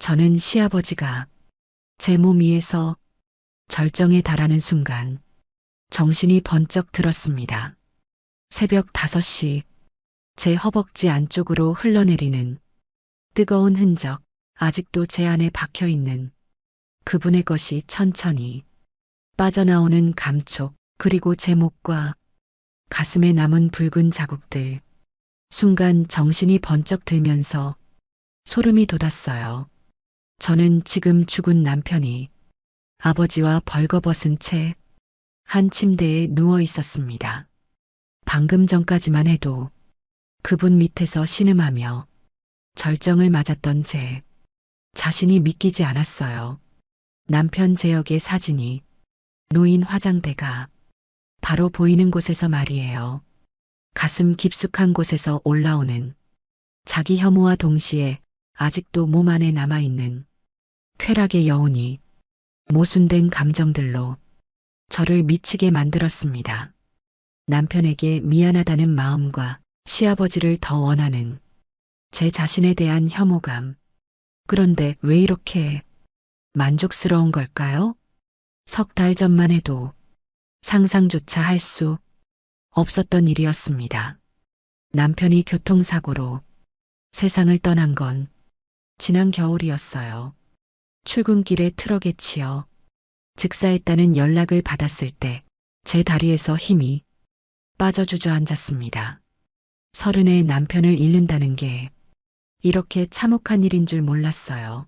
저는 시아버지가 제 몸 위에서 절정에 달하는 순간 정신이 번쩍 들었습니다. 새벽 5시 제 허벅지 안쪽으로 흘러내리는 뜨거운 흔적, 아직도 제 안에 박혀 있는 그분의 것이 천천히 빠져나오는 감촉, 그리고 제 목과 가슴에 남은 붉은 자국들. 순간 정신이 번쩍 들면서 소름이 돋았어요. 저는 지금 죽은 남편이 아버지와 벌거벗은 채 한 침대에 누워 있었습니다. 방금 전까지만 해도 그분 밑에서 신음하며 절정을 맞았던 제 자신이 믿기지 않았어요. 남편 제역의 사진이 놓인 화장대가 바로 보이는 곳에서 말이에요. 가슴 깊숙한 곳에서 올라오는 자기 혐오와 동시에 아직도 몸 안에 남아있는 쾌락의 여운이 모순된 감정들로 저를 미치게 만들었습니다. 남편에게 미안하다는 마음과 시아버지를 더 원하는 제 자신에 대한 혐오감. 그런데 왜 이렇게 만족스러운 걸까요? 석 달 전만 해도 상상조차 할 수 없었던 일이었습니다. 남편이 교통사고로 세상을 떠난 건 지난 겨울이었어요. 출근길에 트럭에 치여 즉사했다는 연락을 받았을 때 제 다리에서 힘이 빠져 주저앉았습니다. 30의 남편을 잃는다는 게 이렇게 참혹한 일인 줄 몰랐어요.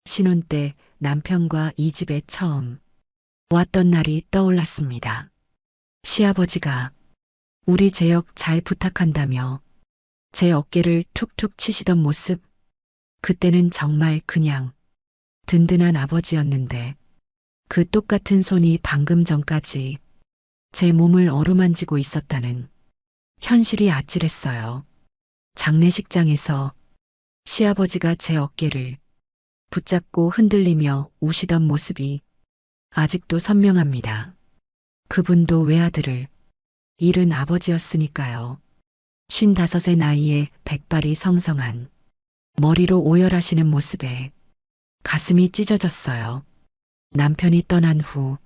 신혼 때 남편과 이 집에 처음 왔던 날이 떠올랐습니다. 시아버지가 우리 제역 잘 부탁한다며 제 어깨를 툭툭 치시던 모습, 그때는 정말 그냥 든든한 아버지였는데 그 똑같은 손이 방금 전까지 제 몸을 어루만지고 있었다는 현실이 아찔했어요. 장례식장에서 시아버지가 제 어깨를 붙잡고 흔들리며 우시던 모습이 아직도 선명합니다. 그분도 외아들을 잃은 아버지였으니까요. 55의 나이에 백발이 성성한 머리로 오열하시는 모습에 가슴이 찢어졌어요. 남편이 떠난 후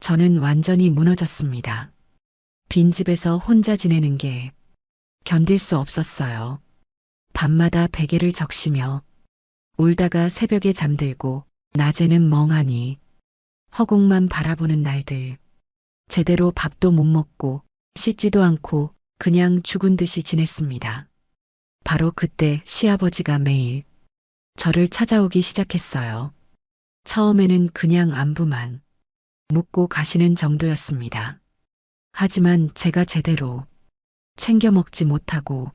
저는 완전히 무너졌습니다. 빈집에서 혼자 지내는 게 견딜 수 없었어요. 밤마다 베개를 적시며 울다가 새벽에 잠들고 낮에는 멍하니 허공만 바라보는 날들. 제대로 밥도 못 먹고 씻지도 않고 그냥 죽은 듯이 지냈습니다. 바로 그때 시아버지가 매일 저를 찾아오기 시작했어요. 처음에는 그냥 안부만 묻고 가시는 정도였습니다. 하지만 제가 제대로 챙겨 먹지 못하고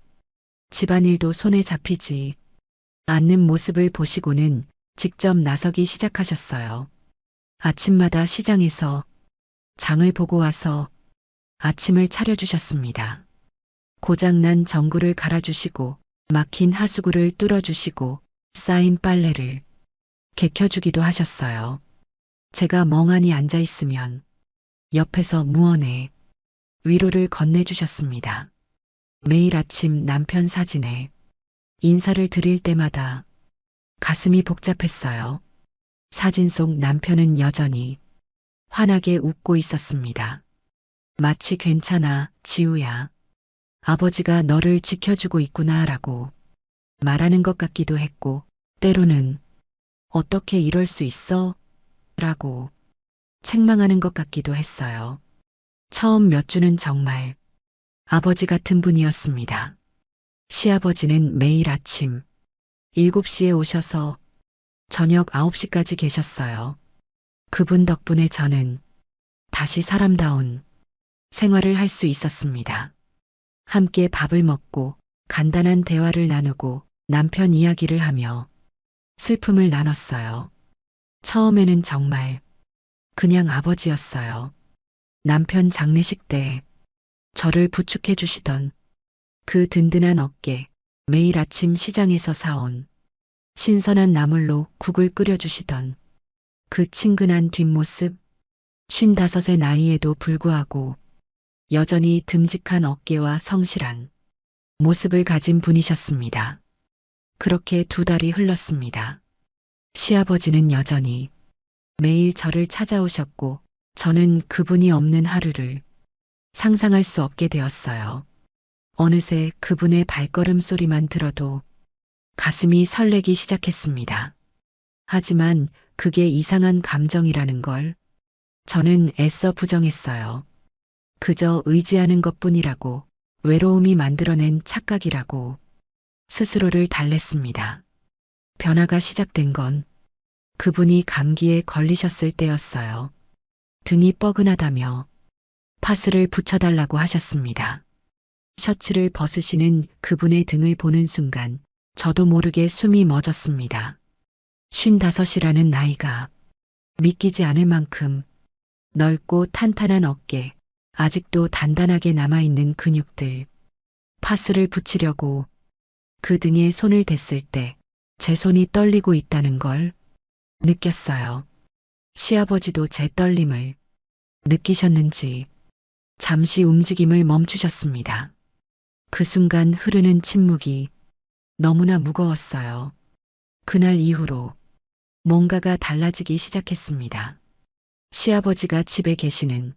집안일도 손에 잡히지 않는 모습을 보시고는 직접 나서기 시작하셨어요. 아침마다 시장에서 장을 보고 와서 아침을 차려주셨습니다. 고장난 전구를 갈아주시고 막힌 하수구를 뚫어주시고 쌓인 빨래를 개켜주기도 하셨어요. 제가 멍하니 앉아있으면 옆에서 무언의 위로를 건네주셨습니다. 매일 아침 남편 사진에 인사를 드릴 때마다 가슴이 복잡했어요. 사진 속 남편은 여전히 환하게 웃고 있었습니다. 마치 괜찮아, 지우야. 아버지가 너를 지켜주고 있구나라고 말하는 것 같기도 했고, 때로는 어떻게 이럴 수 있어? 라고 책망하는 것 같기도 했어요. 처음 몇 주는 정말 아버지 같은 분이었습니다. 시아버지는 매일 아침 7시에 오셔서 저녁 9시까지 계셨어요. 그분 덕분에 저는 다시 사람다운 생활을 할 수 있었습니다. 함께 밥을 먹고 간단한 대화를 나누고 남편 이야기를 하며 슬픔을 나눴어요. 처음에는 정말 그냥 아버지였어요. 남편 장례식 때 저를 부축해 주시던 그 든든한 어깨, 매일 아침 시장에서 사온 신선한 나물로 국을 끓여주시던 그 친근한 뒷모습, 55의 나이에도 불구하고 여전히 듬직한 어깨와 성실한 모습을 가진 분이셨습니다. 그렇게 2달이 흘렀습니다. 시아버지는 여전히 매일 저를 찾아오셨고 저는 그분이 없는 하루를 상상할 수 없게 되었어요. 어느새 그분의 발걸음 소리만 들어도 가슴이 설레기 시작했습니다. 하지만 그게 이상한 감정이라는 걸 저는 애써 부정했어요. 그저 의지하는 것뿐이라고, 외로움이 만들어낸 착각이라고 스스로를 달랬습니다. 변화가 시작된 건 그분이 감기에 걸리셨을 때였어요. 등이 뻐근하다며 파스를 붙여달라고 하셨습니다. 셔츠를 벗으시는 그분의 등을 보는 순간 저도 모르게 숨이 멎었습니다. 55이라는 나이가 믿기지 않을 만큼 넓고 탄탄한 어깨, 아직도 단단하게 남아있는 근육들, 파스를 붙이려고 그 등에 손을 댔을 때 제 손이 떨리고 있다는 걸 느꼈어요. 시아버지도 제 떨림을 느끼셨는지 잠시 움직임을 멈추셨습니다. 그 순간 흐르는 침묵이 너무나 무거웠어요. 그날 이후로 뭔가가 달라지기 시작했습니다. 시아버지가 집에 계시는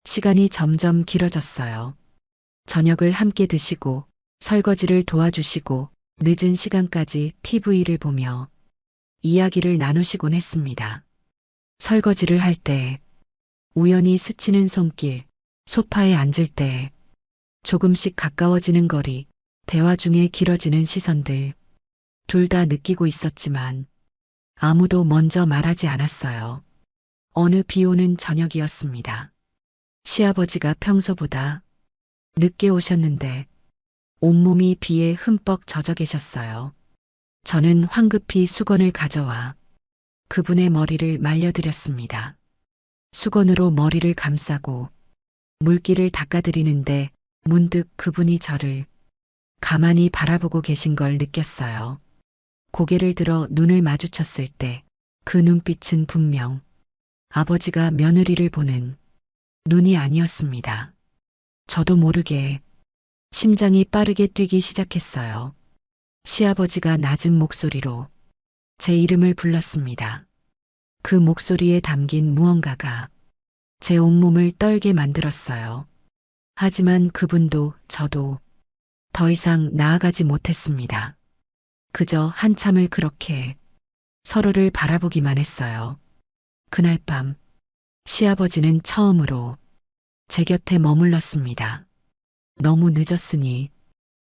시간이 점점 길어졌어요. 저녁을 함께 드시고 설거지를 도와주시고 늦은 시간까지 TV를 보며 이야기를 나누시곤 했습니다. 설거지를 할 때, 우연히 스치는 손길, 소파에 앉을 때, 조금씩 가까워지는 거리, 대화 중에 길어지는 시선들, 둘 다 느끼고 있었지만 아무도 먼저 말하지 않았어요. 어느 비 오는 저녁이었습니다. 시아버지가 평소보다 늦게 오셨는데 온몸이 비에 흠뻑 젖어 계셨어요. 저는 황급히 수건을 가져와 그분의 머리를 말려드렸습니다. 수건으로 머리를 감싸고 물기를 닦아드리는데 문득 그분이 저를 가만히 바라보고 계신 걸 느꼈어요. 고개를 들어 눈을 마주쳤을 때 그 눈빛은 분명 아버지가 며느리를 보는 눈이 아니었습니다. 저도 모르게 심장이 빠르게 뛰기 시작했어요. 시아버지가 낮은 목소리로 제 이름을 불렀습니다. 그 목소리에 담긴 무언가가 제 온몸을 떨게 만들었어요. 하지만 그분도 저도 더 이상 나아가지 못했습니다. 그저 한참을 그렇게 서로를 바라보기만 했어요. 그날 밤 시아버지는 처음으로 제 곁에 머물렀습니다. 너무 늦었으니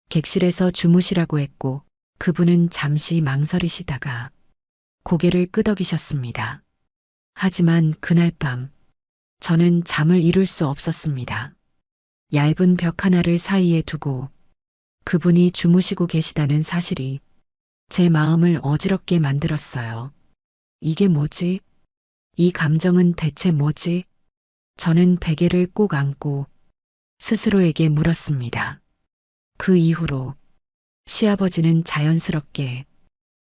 객실에서 주무시라고 했고 그분은 잠시 망설이시다가 고개를 끄덕이셨습니다. 하지만 그날 밤 저는 잠을 이룰 수 없었습니다. 얇은 벽 하나를 사이에 두고 그분이 주무시고 계시다는 사실이 제 마음을 어지럽게 만들었어요. 이게 뭐지? 이 감정은 대체 뭐지? 저는 베개를 꼭 안고 스스로에게 물었습니다. 그 이후로 시아버지는 자연스럽게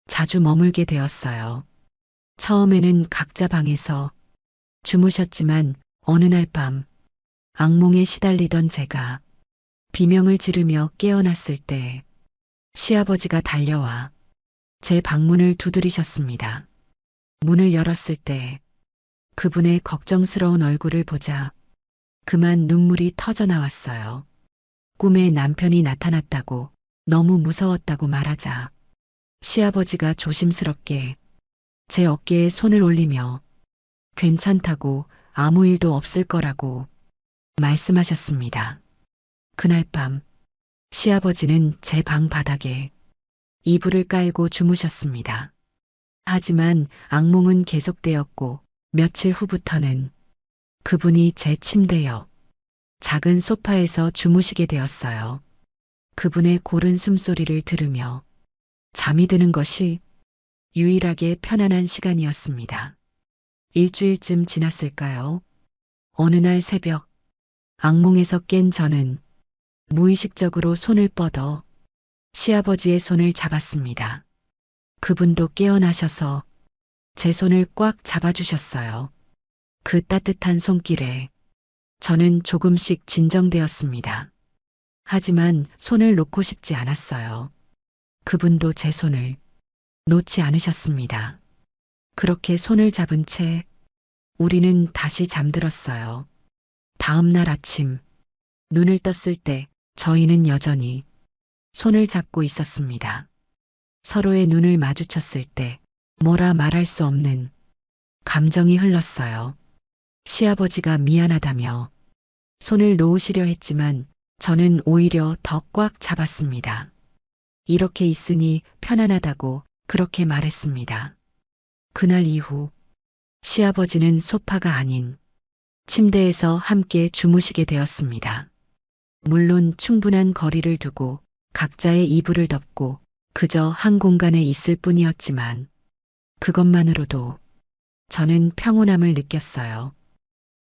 자주 머물게 되었어요. 처음에는 각자 방에서 주무셨지만 어느 날 밤 악몽에 시달리던 제가 비명을 지르며 깨어났을 때 시아버지가 달려와 제 방문을 두드리셨습니다. 문을 열었을 때 그분의 걱정스러운 얼굴을 보자 그만 눈물이 터져 나왔어요. 꿈에 남편이 나타났다고 너무 무서웠다고 말하자 시아버지가 조심스럽게 제 어깨에 손을 올리며 괜찮다고 아무 일도 없을 거라고 말씀하셨습니다. 그날 밤 시아버지는 제 방 바닥에 이불을 깔고 주무셨습니다. 하지만 악몽은 계속되었고 며칠 후부터는 그분이 제 침대 옆 작은 소파에서 주무시게 되었어요. 그분의 고른 숨소리를 들으며 잠이 드는 것이 유일하게 편안한 시간이었습니다. 일주일쯤 지났을까요? 어느 날 새벽 악몽에서 깬 저는 무의식적으로 손을 뻗어 시아버지의 손을 잡았습니다. 그분도 깨어나셔서 제 손을 꽉 잡아주셨어요. 그 따뜻한 손길에 저는 조금씩 진정되었습니다. 하지만 손을 놓고 싶지 않았어요. 그분도 제 손을 놓지 않으셨습니다. 그렇게 손을 잡은 채 우리는 다시 잠들었어요. 다음 날 아침, 눈을 떴을 때 저희는 여전히 손을 잡고 있었습니다. 서로의 눈을 마주쳤을 때 뭐라 말할 수 없는 감정이 흘렀어요. 시아버지가 미안하다며 손을 놓으시려 했지만 저는 오히려 더 꽉 잡았습니다. 이렇게 있으니 편안하다고 그렇게 말했습니다. 그날 이후 시아버지는 소파가 아닌 침대에서 함께 주무시게 되었습니다. 물론 충분한 거리를 두고 각자의 이불을 덮고 그저 한 공간에 있을 뿐이었지만 그것만으로도 저는 평온함을 느꼈어요.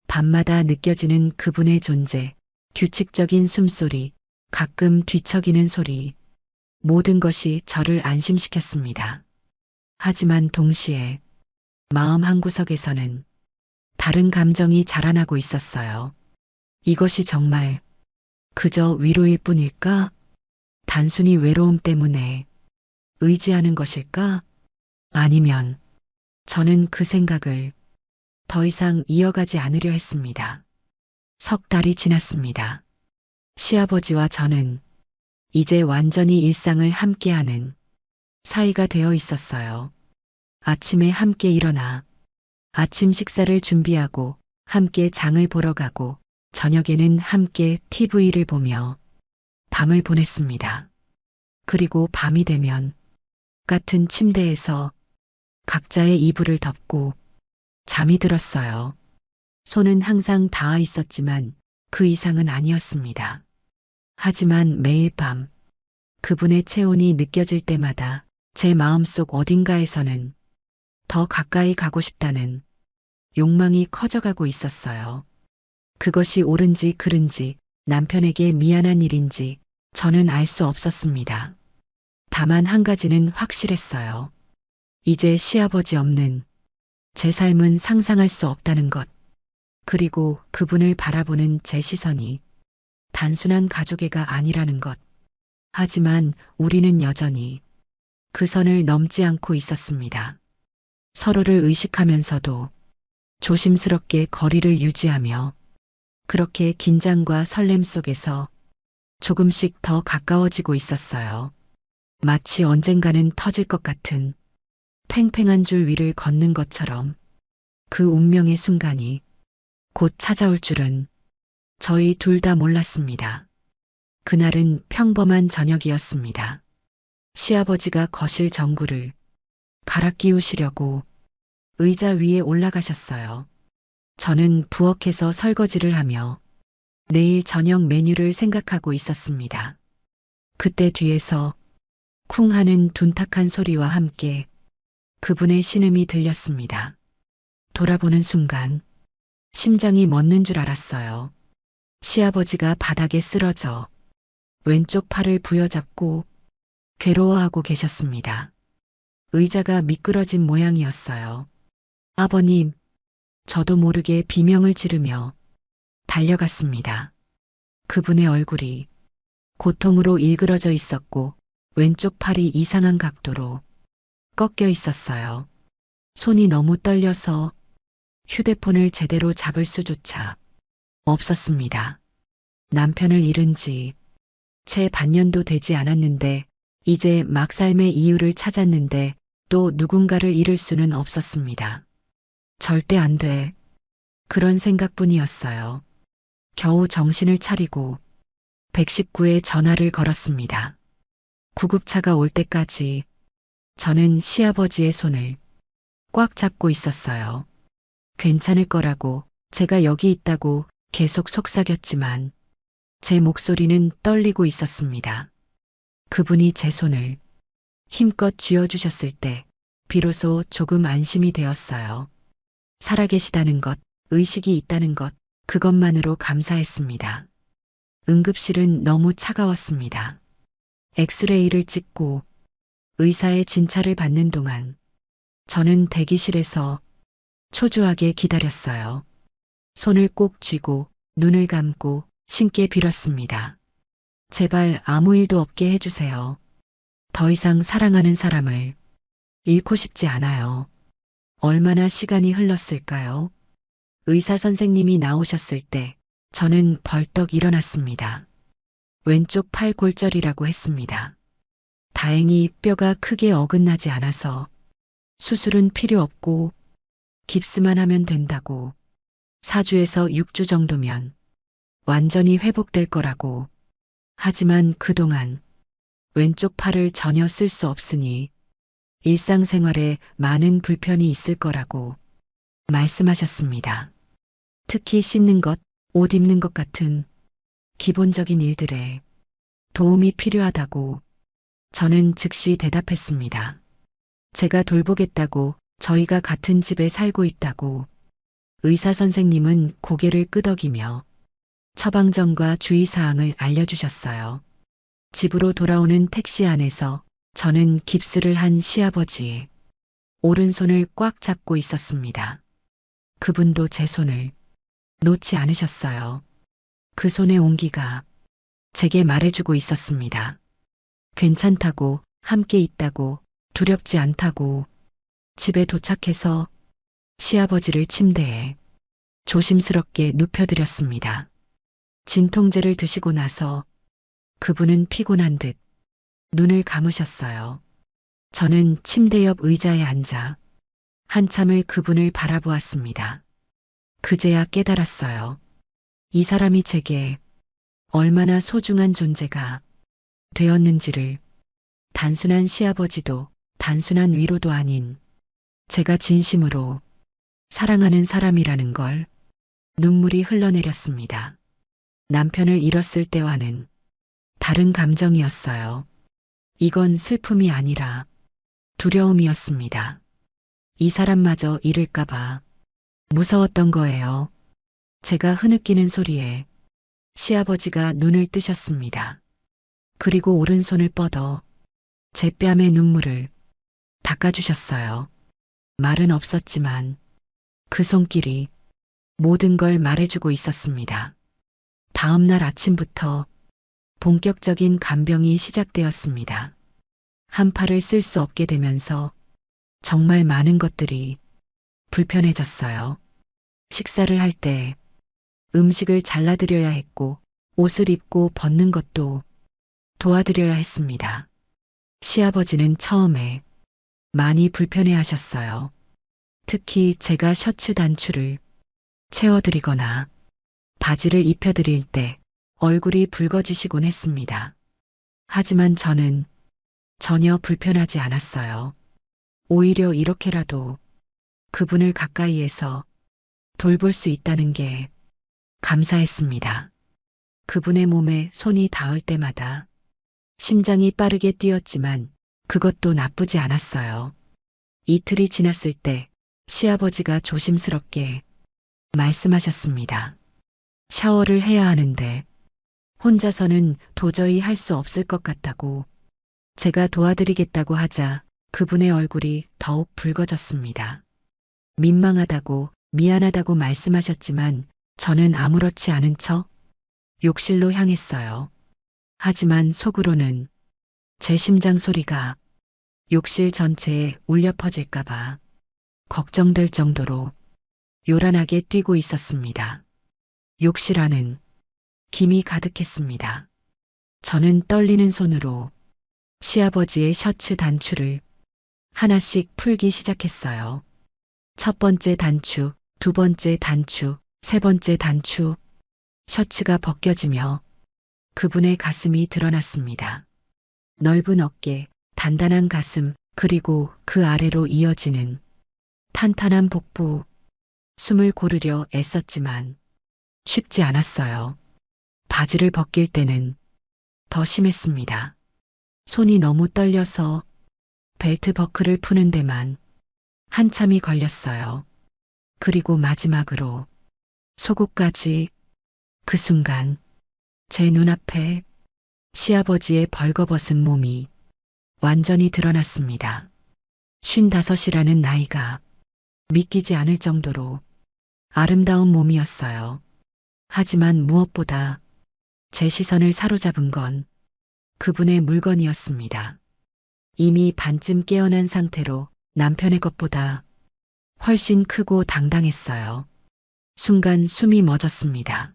밤마다 느껴지는 그분의 존재, 규칙적인 숨소리, 가끔 뒤척이는 소리, 모든 것이 저를 안심시켰습니다. 하지만 동시에 마음 한구석에서는 다른 감정이 자라나고 있었어요. 이것이 정말 그저 위로일 뿐일까? 단순히 외로움 때문에 의지하는 것일까? 아니면 저는 그 생각을 더 이상 이어가지 않으려 했습니다. 석 달이 지났습니다. 시아버지와 저는 이제 완전히 일상을 함께하는 사이가 되어 있었어요. 아침에 함께 일어나 아침 식사를 준비하고 함께 장을 보러 가고 저녁에는 함께 TV를 보며 밤을 보냈습니다. 그리고 밤이 되면 같은 침대에서 각자의 이불을 덮고 잠이 들었어요. 손은 항상 닿아 있었지만 그 이상은 아니었습니다. 하지만 매일 밤 그분의 체온이 느껴질 때마다 제 마음속 어딘가에서는 더 가까이 가고 싶다는 욕망이 커져가고 있었어요. 그것이 옳은지 그른지 남편에게 미안한 일인지 저는 알 수 없었습니다. 다만 한 가지는 확실했어요. 이제 시아버지 없는 제 삶은 상상할 수 없다는 것. 그리고 그분을 바라보는 제 시선이 단순한 가족애가 아니라는 것. 하지만 우리는 여전히 그 선을 넘지 않고 있었습니다. 서로를 의식하면서도 조심스럽게 거리를 유지하며 그렇게 긴장과 설렘 속에서 조금씩 더 가까워지고 있었어요. 마치 언젠가는 터질 것 같은 팽팽한 줄 위를 걷는 것처럼 그 운명의 순간이 곧 찾아올 줄은 저희 둘 다 몰랐습니다. 그날은 평범한 저녁이었습니다. 시아버지가 거실 전구를 갈아 끼우시려고 의자 위에 올라가셨어요. 저는 부엌에서 설거지를 하며 내일 저녁 메뉴를 생각하고 있었습니다. 그때 뒤에서 쿵 하는 둔탁한 소리와 함께 그분의 신음이 들렸습니다. 돌아보는 순간 심장이 멎는 줄 알았어요. 시아버지가 바닥에 쓰러져 왼쪽 팔을 부여잡고 괴로워하고 계셨습니다. 의자가 미끄러진 모양이었어요. 아버님, 저도 모르게 비명을 지르며 달려갔습니다. 그분의 얼굴이 고통으로 일그러져 있었고 왼쪽 팔이 이상한 각도로 꺾여 있었어요. 손이 너무 떨려서 휴대폰을 제대로 잡을 수조차 없었습니다. 남편을 잃은 지 채 반년도 되지 않았는데 이제 막 삶의 이유를 찾았는데 또 누군가를 잃을 수는 없었습니다. 절대 안 돼. 그런 생각뿐이었어요. 겨우 정신을 차리고 119에 전화를 걸었습니다. 구급차가 올 때까지 저는 시아버지의 손을 꽉 잡고 있었어요. 괜찮을 거라고 제가 여기 있다고 계속 속삭였지만 제 목소리는 떨리고 있었습니다. 그분이 제 손을 힘껏 쥐어주셨을 때 비로소 조금 안심이 되었어요. 살아계시다는 것, 의식이 있다는 것, 그것만으로 감사했습니다. 응급실은 너무 차가웠습니다. 엑스레이를 찍고 의사의 진찰을 받는 동안 저는 대기실에서 초조하게 기다렸어요. 손을 꼭 쥐고 눈을 감고 신께 빌었습니다. 제발 아무 일도 없게 해주세요. 더 이상 사랑하는 사람을 잃고 싶지 않아요. 얼마나 시간이 흘렀을까요? 의사 선생님이 나오셨을 때 저는 벌떡 일어났습니다. 왼쪽 팔 골절이라고 했습니다. 다행히 뼈가 크게 어긋나지 않아서 수술은 필요 없고 깁스만 하면 된다고 4주에서 6주 정도면 완전히 회복될 거라고. 하지만 그동안 왼쪽 팔을 전혀 쓸 수 없으니 일상생활에 많은 불편이 있을 거라고 말씀하셨습니다. 특히 씻는 것, 옷 입는 것 같은 기본적인 일들에 도움이 필요하다고 저는 즉시 대답했습니다. 제가 돌보겠다고, 저희가 같은 집에 살고 있다고. 의사 선생님은 고개를 끄덕이며 처방전과 주의사항을 알려주셨어요. 집으로 돌아오는 택시 안에서 저는 깁스를 한 시아버지의 오른손을 꽉 잡고 있었습니다. 그분도 제 손을 놓지 않으셨어요. 그 손의 온기가 제게 말해주고 있었습니다. 괜찮다고, 함께 있다고, 두렵지 않다고. 집에 도착해서 시아버지를 침대에 조심스럽게 눕혀드렸습니다. 진통제를 드시고 나서 그분은 피곤한 듯 눈을 감으셨어요. 저는 침대 옆 의자에 앉아 한참을 그분을 바라보았습니다. 그제야 깨달았어요. 이 사람이 제게 얼마나 소중한 존재가 되었는지를. 단순한 시아버지도 단순한 위로도 아닌 제가 진심으로 사랑하는 사람이라는 걸. 눈물이 흘러내렸습니다. 남편을 잃었을 때와는 다른 감정이었어요. 이건 슬픔이 아니라 두려움이었습니다. 이 사람마저 잃을까봐 무서웠던 거예요. 제가 흐느끼는 소리에 시아버지가 눈을 뜨셨습니다. 그리고 오른손을 뻗어 제 뺨에 눈물을 닦아주셨어요. 말은 없었지만 그 손길이 모든 걸 말해주고 있었습니다. 다음 날 아침부터 본격적인 간병이 시작되었습니다. 한 팔을 쓸 수 없게 되면서 정말 많은 것들이 불편해졌어요. 식사를 할 때 음식을 잘라드려야 했고, 옷을 입고 벗는 것도 도와드려야 했습니다. 시아버지는 처음에 많이 불편해 하셨어요. 특히 제가 셔츠 단추를 채워드리거나 바지를 입혀드릴 때 얼굴이 붉어지시곤 했습니다. 하지만 저는 전혀 불편하지 않았어요. 오히려 이렇게라도 그분을 가까이에서 돌볼 수 있다는 게 감사했습니다. 그분의 몸에 손이 닿을 때마다 심장이 빠르게 뛰었지만 그것도 나쁘지 않았어요. 이틀이 지났을 때 시아버지가 조심스럽게 말씀하셨습니다. 샤워를 해야 하는데 혼자서는 도저히 할 수 없을 것 같다고. 제가 도와드리겠다고 하자 그분의 얼굴이 더욱 붉어졌습니다. 민망하다고, 미안하다고 말씀하셨지만 저는 아무렇지 않은 척 욕실로 향했어요. 하지만 속으로는 제 심장 소리가 욕실 전체에 울려 퍼질까봐 걱정될 정도로 요란하게 뛰고 있었습니다. 욕실 안은 김이 가득했습니다. 저는 떨리는 손으로 시아버지의 셔츠 단추를 하나씩 풀기 시작했어요. 첫 번째 단추, 두 번째 단추, 세 번째 단추. 셔츠가 벗겨지며 그분의 가슴이 드러났습니다. 넓은 어깨, 단단한 가슴, 그리고 그 아래로 이어지는 탄탄한 복부. 숨을 고르려 애썼지만 쉽지 않았어요. 바지를 벗길 때는 더 심했습니다. 손이 너무 떨려서 벨트 버클을 푸는 데만 한참이 걸렸어요. 그리고 마지막으로 속옷까지. 그 순간 제 눈앞에 시아버지의 벌거벗은 몸이 완전히 드러났습니다. 55이라는 나이가 믿기지 않을 정도로 아름다운 몸이었어요. 하지만 무엇보다 제 시선을 사로잡은 건 그분의 물건이었습니다. 이미 반쯤 깨어난 상태로 남편의 것보다 훨씬 크고 당당했어요. 순간 숨이 멎었습니다.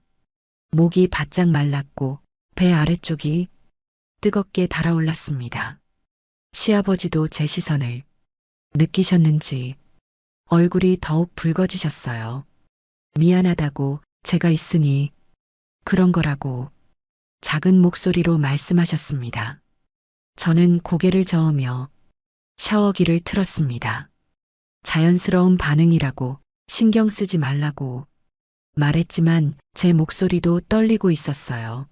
목이 바짝 말랐고 배 아래쪽이 뜨겁게 달아올랐습니다. 시아버지도 제 시선을 느끼셨는지 얼굴이 더욱 붉어지셨어요. 미안하다고, 제가 있으니 그런 거라고 작은 목소리로 말씀하셨습니다. 저는 고개를 저으며 샤워기를 틀었습니다. 자연스러운 반응이라고, 신경 쓰지 말라고 말했지만 제 목소리도 떨리고 있었어요.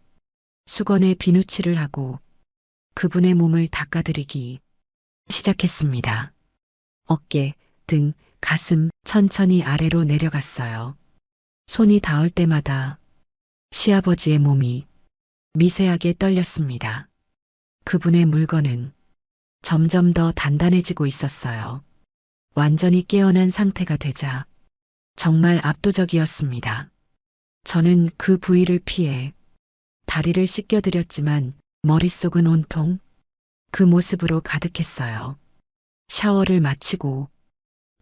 수건에 비누칠을 하고 그분의 몸을 닦아드리기 시작했습니다. 어깨, 등, 가슴 천천히 아래로 내려갔어요. 손이 닿을 때마다 시아버지의 몸이 미세하게 떨렸습니다. 그분의 물건은 점점 더 단단해지고 있었어요. 완전히 깨어난 상태가 되자 정말 압도적이었습니다. 저는 그 부위를 피해 다리를 씻겨드렸지만 머릿속은 온통 그 모습으로 가득했어요. 샤워를 마치고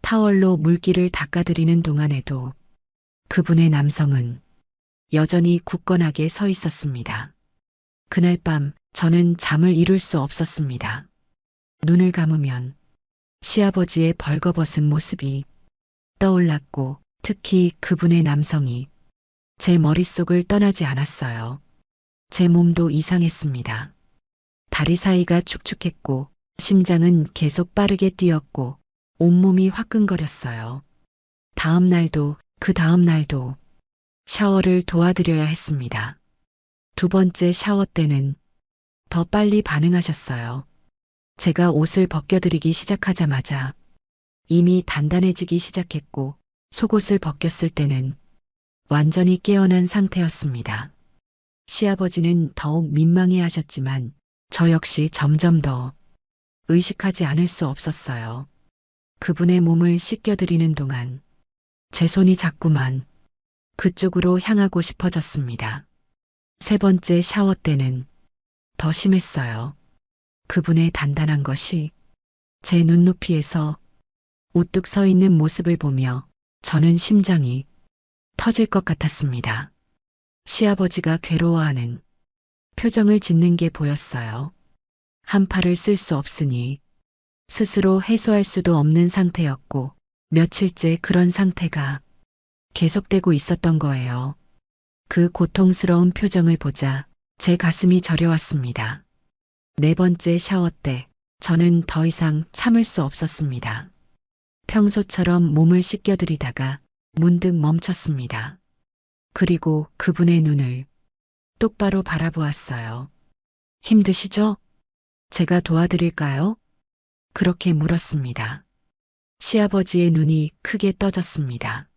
타월로 물기를 닦아드리는 동안에도 그분의 남성은 여전히 굳건하게 서 있었습니다. 그날 밤 저는 잠을 이룰 수 없었습니다. 눈을 감으면 시아버지의 벌거벗은 모습이 떠올랐고 특히 그분의 남성이 제 머릿속을 떠나지 않았어요. 제 몸도 이상했습니다. 다리 사이가 축축했고 심장은 계속 빠르게 뛰었고 온몸이 화끈거렸어요. 다음 날도 그 다음 날도 샤워를 도와드려야 했습니다. 두 번째 샤워 때는 더 빨리 반응하셨어요. 제가 옷을 벗겨드리기 시작하자마자 이미 단단해지기 시작했고 속옷을 벗겼을 때는 완전히 깨어난 상태였습니다. 시아버지는 더욱 민망해 하셨지만 저 역시 점점 더 의식하지 않을 수 없었어요. 그분의 몸을 씻겨드리는 동안 제 손이 자꾸만 그쪽으로 향하고 싶어졌습니다. 세 번째 샤워 때는 더 심했어요. 그분의 단단한 것이 제 눈높이에서 우뚝 서 있는 모습을 보며 저는 심장이 터질 것 같았습니다. 시아버지가 괴로워하는 표정을 짓는 게 보였어요. 한 팔을 쓸 수 없으니 스스로 해소할 수도 없는 상태였고 며칠째 그런 상태가 계속되고 있었던 거예요. 그 고통스러운 표정을 보자 제 가슴이 저려왔습니다. 네 번째 샤워 때 저는 더 이상 참을 수 없었습니다. 평소처럼 몸을 씻겨드리다가 문득 멈췄습니다. 그리고 그분의 눈을 똑바로 바라보았어요. 힘드시죠? 제가 도와드릴까요? 그렇게 물었습니다. 시아버지의 눈이 크게 떠졌습니다.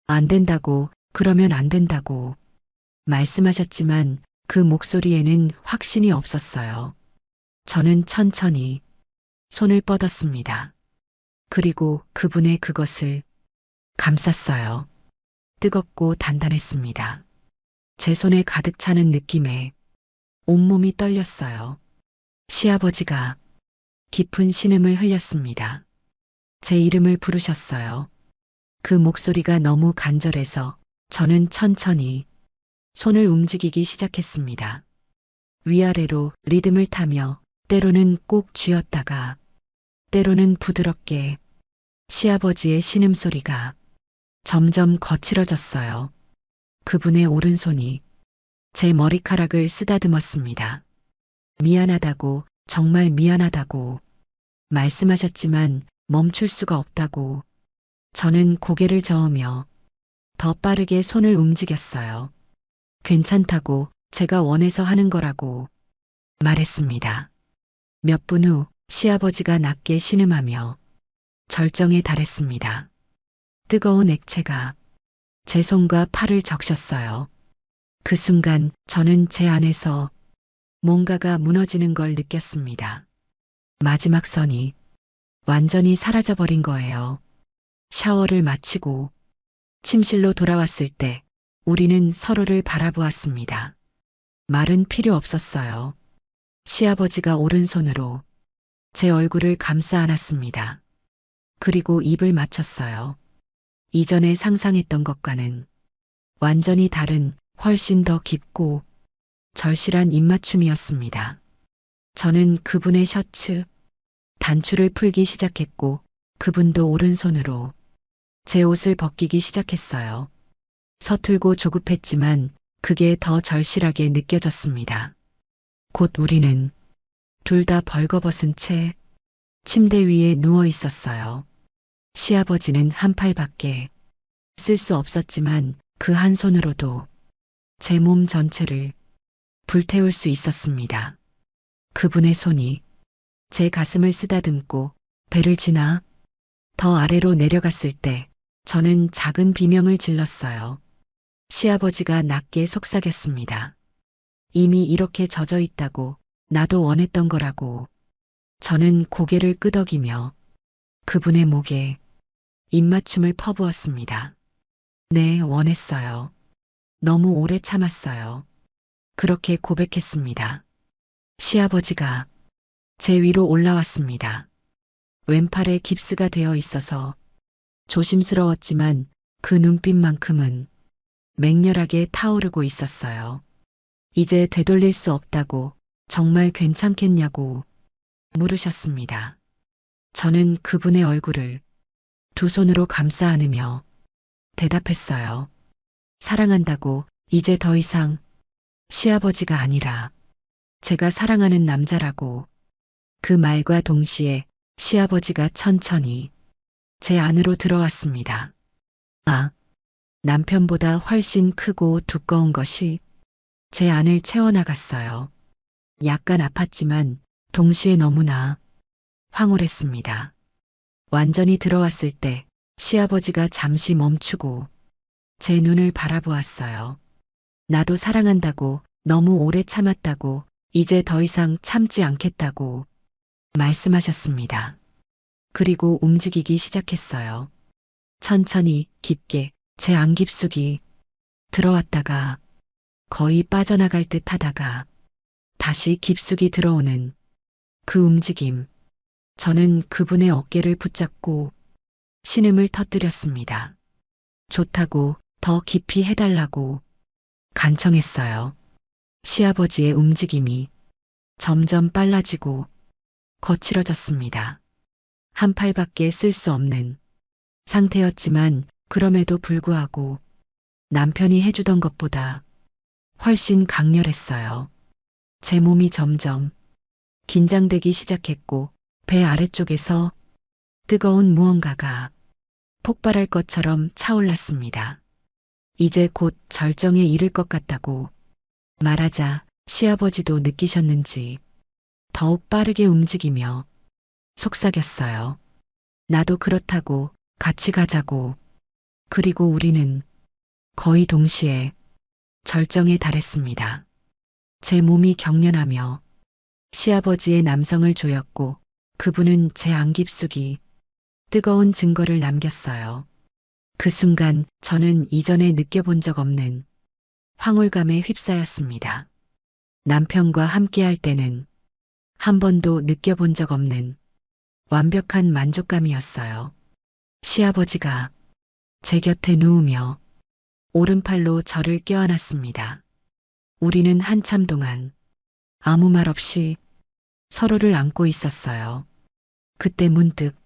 안 된다고, 그러면 안 된다고 말씀하셨지만 그 목소리에는 확신이 없었어요. 저는 천천히 손을 뻗었습니다. 그리고 그분의 그것을 감쌌어요. 뜨겁고 단단했습니다. 제 손에 가득 차는 느낌에 온몸이 떨렸어요. 시아버지가 깊은 신음을 흘렸습니다. 제 이름을 부르셨어요. 그 목소리가 너무 간절해서 저는 천천히 손을 움직이기 시작했습니다. 위아래로 리듬을 타며 때로는 꼭 쥐었다가 때로는 부드럽게 시아버지의 신음소리가 점점 거칠어졌어요. 그분의 오른손이 제 머리카락을 쓰다듬었습니다. 미안하다고, 정말 미안하다고 말씀하셨지만 멈출 수가 없다고. 저는 고개를 저으며 더 빠르게 손을 움직였어요. 괜찮다고, 제가 원해서 하는 거라고 말했습니다. 몇 분 후 시아버지가 낮게 신음하며 절정에 달했습니다. 뜨거운 액체가 제 손과 팔을 적셨어요. 그 순간 저는 제 안에서 뭔가가 무너지는 걸 느꼈습니다. 마지막 선이 완전히 사라져버린 거예요. 샤워를 마치고 침실로 돌아왔을 때 우리는 서로를 바라보았습니다. 말은 필요 없었어요. 시아버지가 오른손으로 제 얼굴을 감싸 안았습니다. 그리고 입을 맞췄어요. 이전에 상상했던 것과는 완전히 다른 훨씬 더 깊고 절실한 입맞춤이었습니다. 저는 그분의 셔츠, 단추를 풀기 시작했고 그분도 오른손으로 제 옷을 벗기기 시작했어요. 서툴고 조급했지만 그게 더 절실하게 느껴졌습니다. 곧 우리는 둘 다 벌거벗은 채 침대 위에 누워 있었어요. 시아버지는 한 팔밖에 쓸 수 없었지만 그 한 손으로도 제 몸 전체를 불태울 수 있었습니다. 그분의 손이 제 가슴을 쓰다듬고 배를 지나 더 아래로 내려갔을 때 저는 작은 비명을 질렀어요. 시아버지가 낮게 속삭였습니다. 이미 이렇게 젖어 있다고 나도 원했던 거라고. 저는 고개를 끄덕이며 그분의 목에 입맞춤을 퍼부었습니다. 네, 원했어요. 너무 오래 참았어요. 그렇게 고백했습니다. 시아버지가 제 위로 올라왔습니다. 왼팔에 깁스가 되어 있어서 조심스러웠지만 그 눈빛만큼은 맹렬하게 타오르고 있었어요. 이제 되돌릴 수 없다고 정말 괜찮겠냐고 물으셨습니다. 저는 그분의 얼굴을 두 손으로 감싸 안으며 대답했어요. 사랑한다고. 이제 더 이상 시아버지가 아니라 제가 사랑하는 남자라고. 그 말과 동시에 시아버지가 천천히 제 안으로 들어왔습니다. 아, 남편보다 훨씬 크고 두꺼운 것이 제 안을 채워나갔어요. 약간 아팠지만 동시에 너무나 황홀했습니다. 완전히 들어왔을 때 시아버지가 잠시 멈추고 제 눈을 바라보았어요. 나도 사랑한다고, 너무 오래 참았다고, 이제 더 이상 참지 않겠다고 말씀하셨습니다. 그리고 움직이기 시작했어요. 천천히 깊게 제 안 깊숙이 들어왔다가 거의 빠져나갈 듯 하다가 다시 깊숙이 들어오는 그 움직임. 저는 그분의 어깨를 붙잡고 신음을 터뜨렸습니다. 좋다고, 더 깊이 해달라고 간청했어요. 시아버지의 움직임이 점점 빨라지고 거칠어졌습니다. 한 팔밖에 쓸 수 없는 상태였지만 그럼에도 불구하고 남편이 해주던 것보다 훨씬 강렬했어요. 제 몸이 점점 긴장되기 시작했고 배 아래쪽에서 뜨거운 무언가가 폭발할 것처럼 차올랐습니다. 이제 곧 절정에 이를 것 같다고 말하자 시아버지도 느끼셨는지 더욱 빠르게 움직이며 속삭였어요. 나도 그렇다고, 같이 가자고. 그리고 우리는 거의 동시에 절정에 달했습니다. 제 몸이 경련하며 시아버지의 남성을 조였고 그분은 제 안 깊숙이 뜨거운 증거를 남겼어요. 그 순간 저는 이전에 느껴본 적 없는 황홀감에 휩싸였습니다. 남편과 함께할 때는 한 번도 느껴본 적 없는 완벽한 만족감이었어요. 시아버지가 제 곁에 누우며 오른팔로 저를 껴안았습니다. 우리는 한참 동안 아무 말 없이 서로를 안고 있었어요. 그때 문득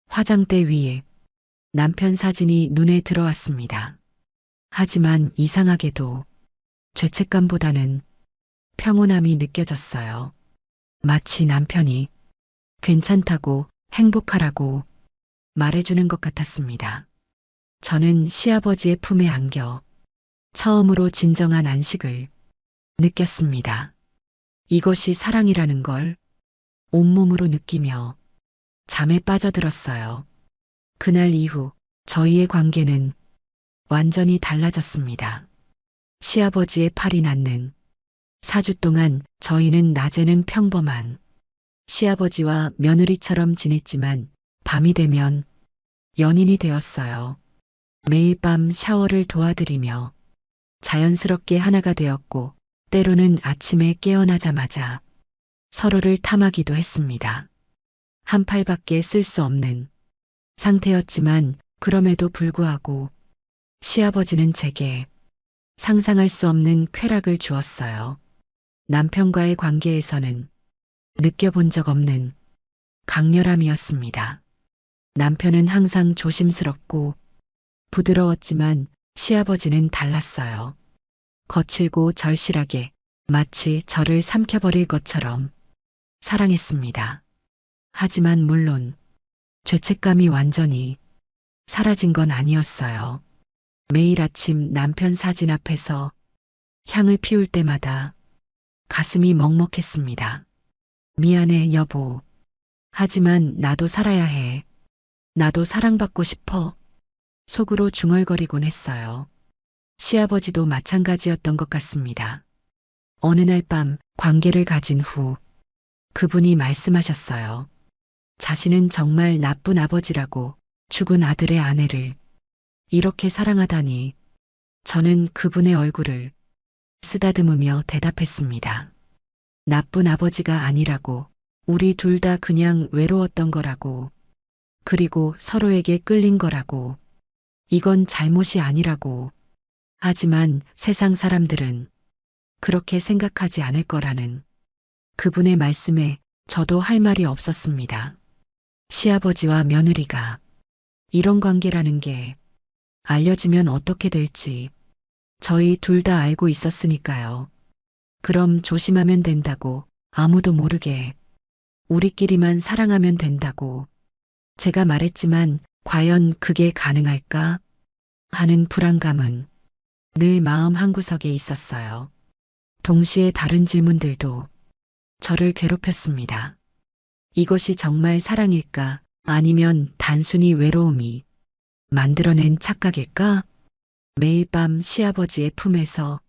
화장대 위에 남편 사진이 눈에 들어왔습니다. 하지만 이상하게도 죄책감보다는 평온함이 느껴졌어요. 마치 남편이 괜찮다고, 행복하라고 말해주는 것 같았습니다. 저는 시아버지의 품에 안겨 처음으로 진정한 안식을 느꼈습니다. 이것이 사랑이라는 걸 온몸으로 느끼며 잠에 빠져들었어요. 그날 이후 저희의 관계는 완전히 달라졌습니다. 시아버지의 팔이 낫는 4주 동안 저희는 낮에는 평범한 시아버지와 며느리처럼 지냈지만 밤이 되면 연인이 되었어요. 매일 밤 샤워를 도와드리며 자연스럽게 하나가 되었고 때로는 아침에 깨어나자마자 서로를 탐하기도 했습니다. 한 팔밖에 쓸 수 없는 상태였지만 그럼에도 불구하고 시아버지는 제게 상상할 수 없는 쾌락을 주었어요. 남편과의 관계에서는 느껴본 적 없는 강렬함이었습니다. 남편은 항상 조심스럽고 부드러웠지만 시아버지는 달랐어요. 거칠고 절실하게 마치 저를 삼켜버릴 것처럼 사랑했습니다. 하지만 물론 죄책감이 완전히 사라진 건 아니었어요. 매일 아침 남편 사진 앞에서 향을 피울 때마다 가슴이 먹먹했습니다. 미안해, 여보. 하지만 나도 살아야 해. 나도 사랑받고 싶어. 속으로 중얼거리곤 했어요. 시아버지도 마찬가지였던 것 같습니다. 어느 날 밤 관계를 가진 후 그분이 말씀하셨어요. 자신은 정말 나쁜 아버지라고, 죽은 아들의 아내를 이렇게 사랑하다니. 저는 그분의 얼굴을 쓰다듬으며 대답했습니다. 나쁜 아버지가 아니라고, 우리 둘 다 그냥 외로웠던 거라고, 그리고 서로에게 끌린 거라고, 이건 잘못이 아니라고. 하지만 세상 사람들은 그렇게 생각하지 않을 거라는 그분의 말씀에 저도 할 말이 없었습니다. 시아버지와 며느리가 이런 관계라는 게 알려지면 어떻게 될지 저희 둘 다 알고 있었으니까요. 그럼 조심하면 된다고, 아무도 모르게 우리끼리만 사랑하면 된다고 제가 말했지만 과연 그게 가능할까 하는 불안감은 늘 마음 한구석에 있었어요. 동시에 다른 질문들도 저를 괴롭혔습니다. 이것이 정말 사랑일까? 아니면 단순히 외로움이 만들어낸 착각일까? 매일 밤 시아버지의 품에서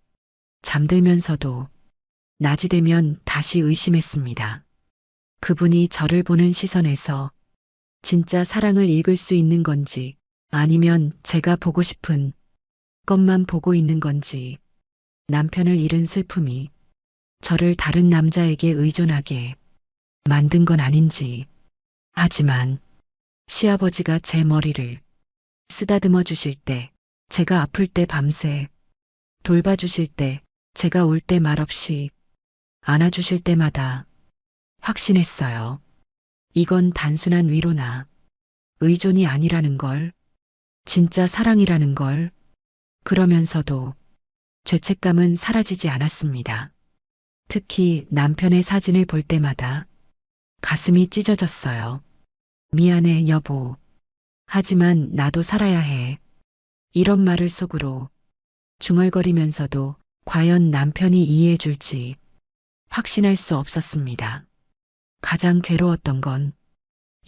잠들면서도 낮이 되면 다시 의심했습니다. 그분이 저를 보는 시선에서 진짜 사랑을 읽을 수 있는 건지, 아니면 제가 보고 싶은 것만 보고 있는 건지, 남편을 잃은 슬픔이 저를 다른 남자에게 의존하게 만든 건 아닌지. 하지만 시아버지가 제 머리를 쓰다듬어 주실 때, 제가 아플 때 밤새 돌봐주실 때, 제가 울 때 말없이 안아주실 때마다 확신했어요. 이건 단순한 위로나 의존이 아니라는 걸, 진짜 사랑이라는 걸. 그러면서도 죄책감은 사라지지 않았습니다. 특히 남편의 사진을 볼 때마다 가슴이 찢어졌어요. 미안해, 여보. 하지만 나도 살아야 해. 이런 말을 속으로 중얼거리면서도 과연 남편이 이해해 줄지 확신할 수 없었습니다. 가장 괴로웠던 건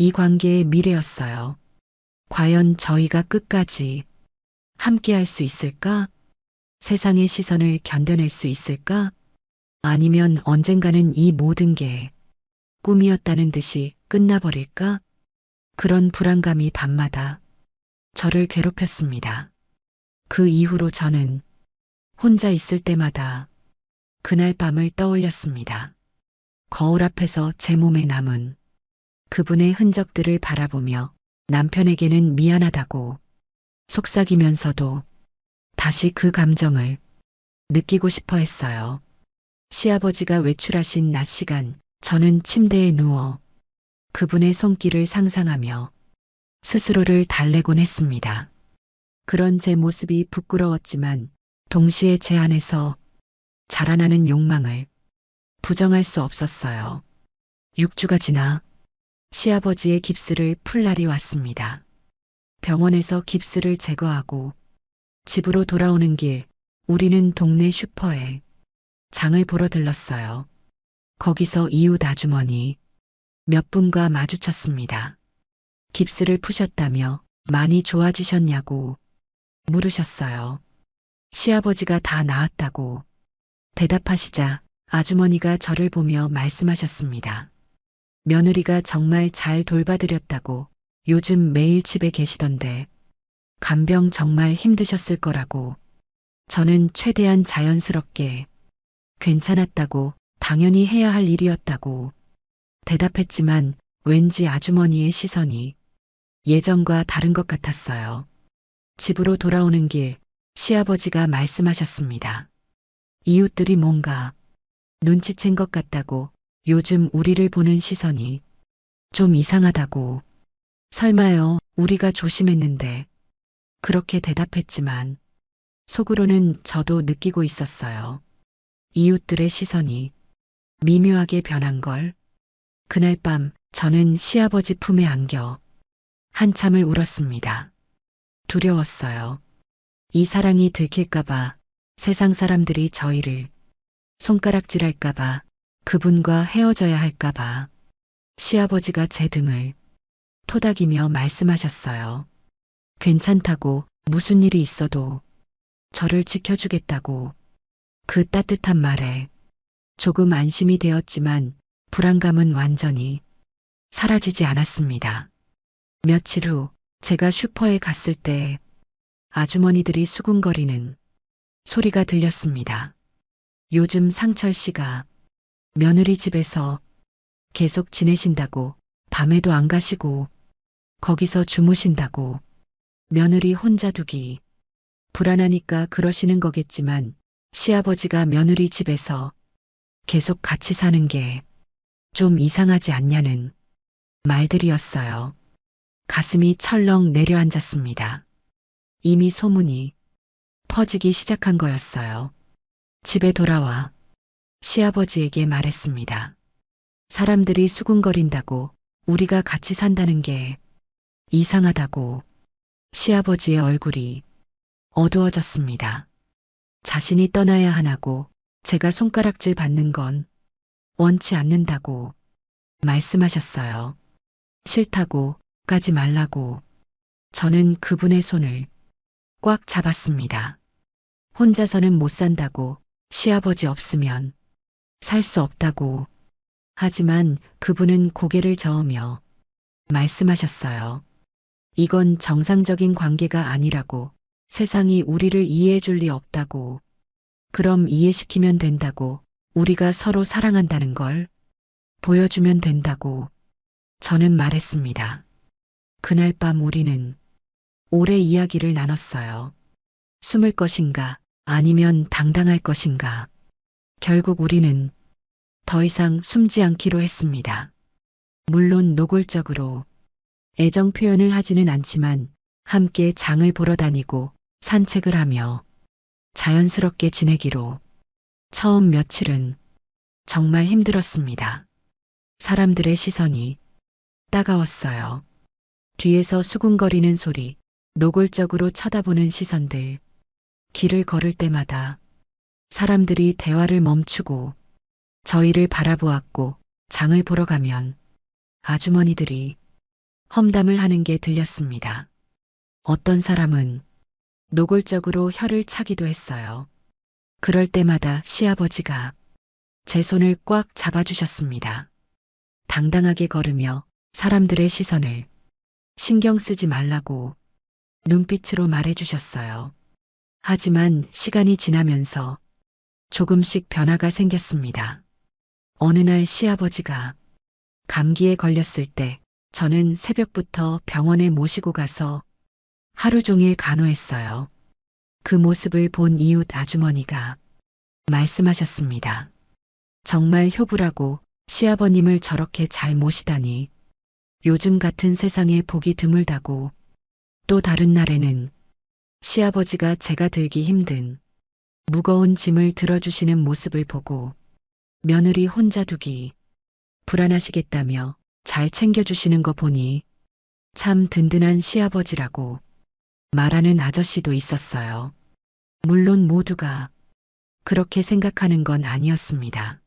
이 관계의 미래였어요. 과연 저희가 끝까지 함께 할 수 있을까? 세상의 시선을 견뎌낼 수 있을까? 아니면 언젠가는 이 모든 게 꿈이었다는 듯이 끝나버릴까? 그런 불안감이 밤마다 저를 괴롭혔습니다. 그 이후로 저는 혼자 있을 때마다 그날 밤을 떠올렸습니다. 거울 앞에서 제 몸에 남은 그분의 흔적들을 바라보며 남편에게는 미안하다고 속삭이면서도 다시 그 감정을 느끼고 싶어 했어요. 시아버지가 외출하신 낮 시간, 저는 침대에 누워 그분의 손길을 상상하며 스스로를 달래곤 했습니다. 그런 제 모습이 부끄러웠지만 동시에 제 안에서 자라나는 욕망을 부정할 수 없었어요. 6주가 지나 시아버지의 깁스를 풀 날이 왔습니다. 병원에서 깁스를 제거하고 집으로 돌아오는 길, 우리는 동네 슈퍼에 장을 보러 들렀어요. 거기서 이웃 아주머니 몇 분과 마주쳤습니다. 깁스를 푸셨다며 많이 좋아지셨냐고 물으셨어요. 시아버지가 다 나았다고 대답하시자 아주머니가 저를 보며 말씀하셨습니다. 며느리가 정말 잘 돌봐드렸다고. 요즘 매일 집에 계시던데 간병 정말 힘드셨을 거라고. 저는 최대한 자연스럽게 괜찮았다고, 당연히 해야 할 일이었다고 대답했지만 왠지 아주머니의 시선이 예전과 다른 것 같았어요. 집으로 돌아오는 길 시아버지가 말씀하셨습니다. 이웃들이 뭔가 눈치챈 것 같다고, 요즘 우리를 보는 시선이 좀 이상하다고. 설마요, 우리가 조심했는데. 그렇게 대답했지만 속으로는 저도 느끼고 있었어요. 이웃들의 시선이 미묘하게 변한 걸. 그날 밤 저는 시아버지 품에 안겨 한참을 울었습니다. 두려웠어요. 이 사랑이 들킬까봐, 세상 사람들이 저희를 손가락질할까봐, 그분과 헤어져야 할까봐. 시아버지가 제 등을 토닥이며 말씀하셨어요. 괜찮다고, 무슨 일이 있어도 저를 지켜주겠다고. 그 따뜻한 말에 조금 안심이 되었지만 불안감은 완전히 사라지지 않았습니다. 며칠 후 제가 슈퍼에 갔을 때 아주머니들이 수군거리는 소리가 들렸습니다. 요즘 상철 씨가 며느리 집에서 계속 지내신다고, 밤에도 안 가시고 거기서 주무신다고. 며느리 혼자 두기 불안하니까 그러시는 거겠지만, 시아버지가 며느리 집에서 계속 같이 사는 게 좀 이상하지 않냐는 말들이었어요. 가슴이 철렁 내려앉았습니다. 이미 소문이 퍼지기 시작한 거였어요. 집에 돌아와 시아버지에게 말했습니다. 사람들이 수군거린다고, 우리가 같이 산다는 게 이상하다고. 시아버지의 얼굴이 어두워졌습니다. 자신이 떠나야 하나고, 제가 손가락질 받는 건 원치 않는다고 말씀하셨어요. 싫다고, 가지 말라고. 저는 그분의 손을 꽉 잡았습니다. 혼자서는 못 산다고, 시아버지 없으면 살 수 없다고. 하지만 그분은 고개를 저으며 말씀하셨어요. 이건 정상적인 관계가 아니라고. 세상이 우리를 이해해 줄 리 없다고. 그럼 이해시키면 된다고. 우리가 서로 사랑한다는 걸 보여주면 된다고. 저는 말했습니다. 그날 밤 우리는 오래 이야기를 나눴어요. 숨을 것인가, 아니면 당당할 것인가. 결국 우리는 더 이상 숨지 않기로 했습니다. 물론 노골적으로 애정 표현을 하지는 않지만 함께 장을 보러 다니고 산책을 하며 자연스럽게 지내기로. 처음 며칠은 정말 힘들었습니다. 사람들의 시선이 따가웠어요. 뒤에서 수군거리는 소리, 노골적으로 쳐다보는 시선들. 길을 걸을 때마다 사람들이 대화를 멈추고 저희를 바라보았고, 장을 보러 가면 아주머니들이 험담을 하는 게 들렸습니다. 어떤 사람은 노골적으로 혀를 차기도 했어요. 그럴 때마다 시아버지가 제 손을 꽉 잡아주셨습니다. 당당하게 걸으며 사람들의 시선을 신경 쓰지 말라고 눈빛으로 말해주셨어요. 하지만 시간이 지나면서 조금씩 변화가 생겼습니다. 어느 날 시아버지가 감기에 걸렸을 때 저는 새벽부터 병원에 모시고 가서 하루 종일 간호했어요. 그 모습을 본 이웃 아주머니가 말씀하셨습니다. 정말 효부라고, 시아버님을 저렇게 잘 모시다니. 요즘 같은 세상에 보기 드물다고. 또 다른 날에는 시아버지가 제가 들기 힘든 무거운 짐을 들어주시는 모습을 보고, 며느리 혼자 두기 불안하시겠다며 잘 챙겨주시는 거 보니 참 든든한 시아버지라고 말하는 아저씨도 있었어요. 물론 모두가 그렇게 생각하는 건 아니었습니다.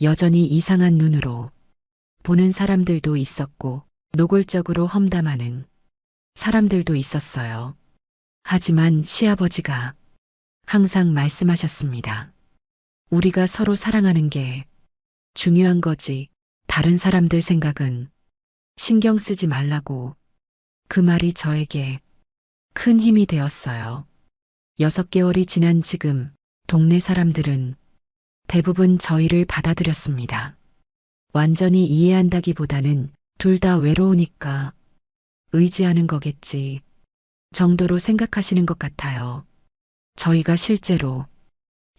여전히 이상한 눈으로 보는 사람들도 있었고, 노골적으로 험담하는 사람들도 있었어요. 하지만 시아버지가 항상 말씀하셨습니다. 우리가 서로 사랑하는 게 중요한 거지, 다른 사람들 생각은 신경 쓰지 말라고. 그 말이 저에게 큰 힘이 되었어요. 6개월이 지난 지금 동네 사람들은 대부분 저희를 받아들였습니다. 완전히 이해한다기보다는 둘 다 외로우니까 의지하는 거겠지 정도로 생각하시는 것 같아요. 저희가 실제로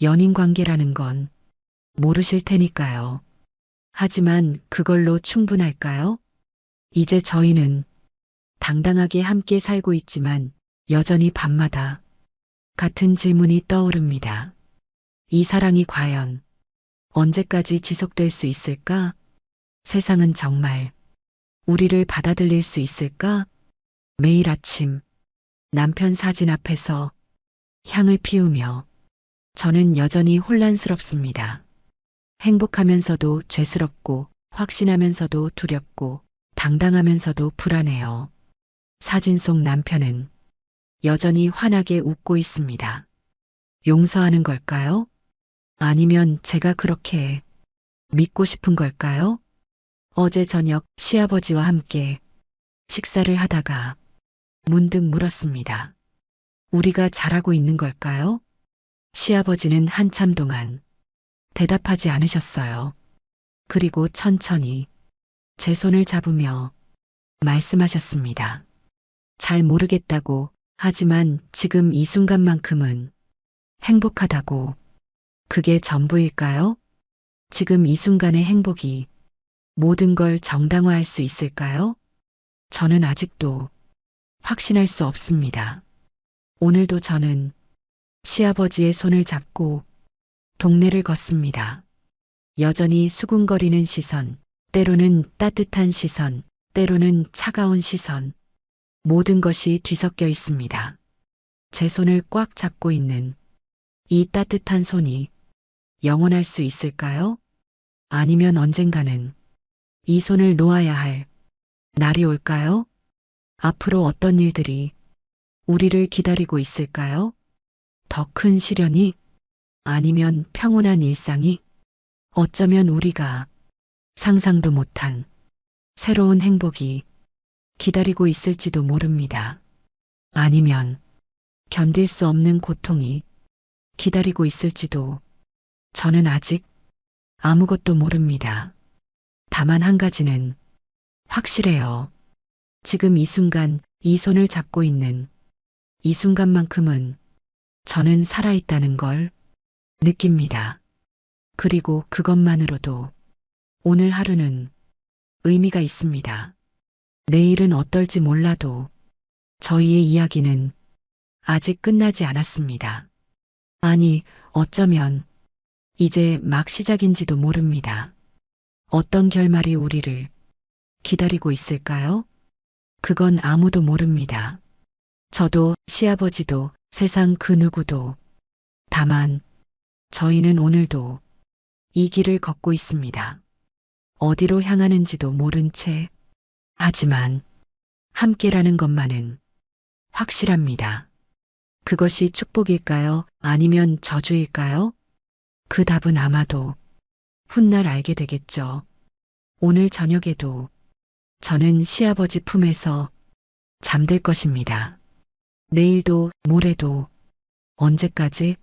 연인 관계라는 건 모르실 테니까요. 하지만 그걸로 충분할까요? 이제 저희는 당당하게 함께 살고 있지만 여전히 밤마다 같은 질문이 떠오릅니다. 이 사랑이 과연 언제까지 지속될 수 있을까? 세상은 정말 우리를 받아들일 수 있을까? 매일 아침 남편 사진 앞에서 향을 피우며 저는 여전히 혼란스럽습니다. 행복하면서도 죄스럽고 확신하면서도 두렵고 당당하면서도 불안해요. 사진 속 남편은 여전히 환하게 웃고 있습니다. 용서하는 걸까요? 아니면 제가 그렇게 믿고 싶은 걸까요? 어제 저녁 시아버지와 함께 식사를 하다가 문득 물었습니다. 우리가 잘하고 있는 걸까요? 시아버지는 한참 동안 대답하지 않으셨어요. 그리고 천천히 제 손을 잡으며 말씀하셨습니다. 잘 모르겠다고 하지만 지금 이 순간만큼은 행복하다고. 그게 전부일까요? 지금 이 순간의 행복이 모든 걸 정당화할 수 있을까요? 저는 아직도 확신할 수 없습니다. 오늘도 저는 시아버지의 손을 잡고 동네를 걷습니다. 여전히 수군거리는 시선, 때로는 따뜻한 시선, 때로는 차가운 시선, 모든 것이 뒤섞여 있습니다. 제 손을 꽉 잡고 있는 이 따뜻한 손이 영원할 수 있을까요? 아니면 언젠가는 이 손을 놓아야 할 날이 올까요? 앞으로 어떤 일들이 우리를 기다리고 있을까요? 더 큰 시련이? 아니면 평온한 일상이? 어쩌면 우리가 상상도 못한 새로운 행복이 기다리고 있을지도 모릅니다. 아니면 견딜 수 없는 고통이 기다리고 있을지도 저는 아직 아무것도 모릅니다. 다만 한 가지는 확실해요. 지금 이 순간 이 손을 잡고 있는 이 순간만큼은 저는 살아있다는 걸 느낍니다. 그리고 그것만으로도 오늘 하루는 의미가 있습니다. 내일은 어떨지 몰라도 저희의 이야기는 아직 끝나지 않았습니다. 아니, 어쩌면 이제 막 시작인지도 모릅니다. 어떤 결말이 우리를 기다리고 있을까요? 그건 아무도 모릅니다. 저도 시아버지도 세상 그 누구도. 다만 저희는 오늘도 이 길을 걷고 있습니다. 어디로 향하는지도 모른 채. 하지만 함께라는 것만은 확실합니다. 그것이 축복일까요? 아니면 저주일까요? 그 답은 아마도 훗날 알게 되겠죠. 오늘 저녁에도 저는 시아버지 품에서 잠들 것입니다. 내일도 모레도 언제까지?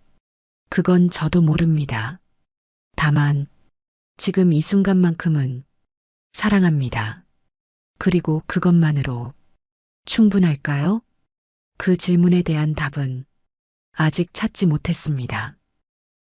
그건 저도 모릅니다. 다만 지금 이 순간만큼은 사랑합니다. 그리고 그것만으로 충분할까요? 그 질문에 대한 답은 아직 찾지 못했습니다.